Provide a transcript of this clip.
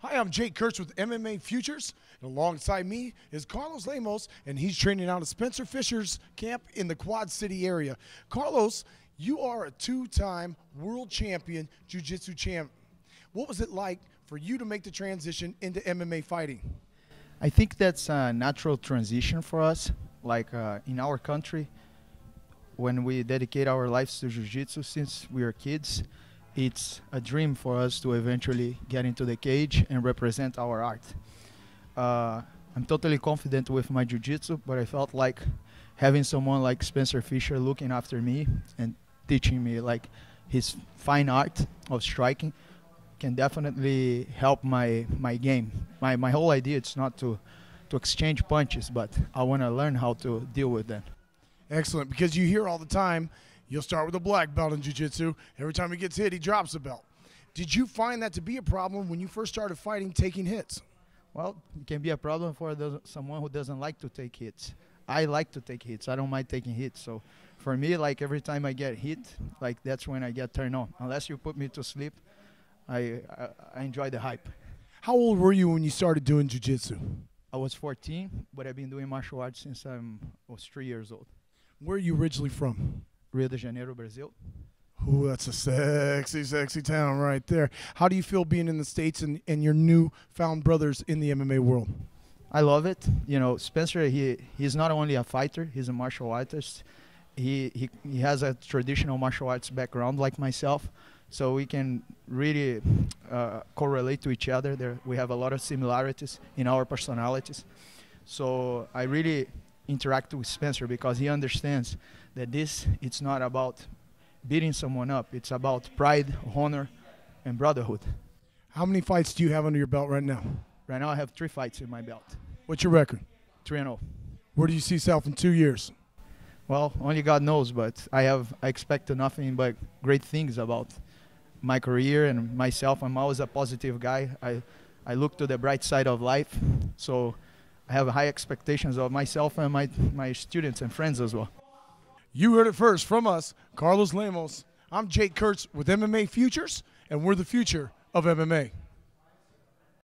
Hi, I'm Jake Kurtz with MMA Futures, and alongside me is Carlos Lemos, and he's training out of Spencer Fisher's camp in the Quad City area. Carlos, you are a two-time world champion Jiu-Jitsu champ. What was it like for you to make the transition into MMA fighting? I think that's a natural transition for us. Like in our country, when we dedicate our lives to Jiu-Jitsu since we are kids, it's a dream for us to eventually get into the cage and represent our art. I'm totally confident with my Jiu-Jitsu, but I felt like having someone like Spencer Fisher looking after me and teaching me like his fine art of striking can definitely help my game. My whole idea is not to exchange punches, but I want to learn how to deal with them. Excellent, because you hear all the time, you'll start with a black belt in Jiu-Jitsu. Every time he gets hit, he drops a belt. Did you find that to be a problem when you first started fighting, taking hits? Well, it can be a problem for someone who doesn't like to take hits. I like to take hits. I don't mind taking hits. So for me, like every time I get hit, like that's when I get turned on. Unless you put me to sleep, I enjoy the hype. How old were you when you started doing Jiu-Jitsu? I was 14, but I've been doing martial arts since I was 3 years old. Where are you originally from? Rio de Janeiro, Brazil. Ooh, that's a sexy, sexy town right there. How do you feel being in the States and your newfound brothers in the MMA world? I love it. You know, Spencer, he's not only a fighter, he's a martial artist. He has a traditional martial arts background like myself, so we can really correlate to each other. We have a lot of similarities in our personalities. So I really interact with Spencer because he understands that it's not about beating someone up. It's about pride, honor, and brotherhood. How many fights do you have under your belt right now? Right now I have 3 fights in my belt. What's your record? 3-0. Where do you see yourself in 2 years? Well, only God knows, but I expect nothing but great things about my career and myself. I'm always a positive guy. I look to the bright side of life, so I have high expectations of myself and my students and friends as well. You heard it first from us, Carlos Lemos. I'm Jake Kurtz with MMA Futures, and we're the future of MMA.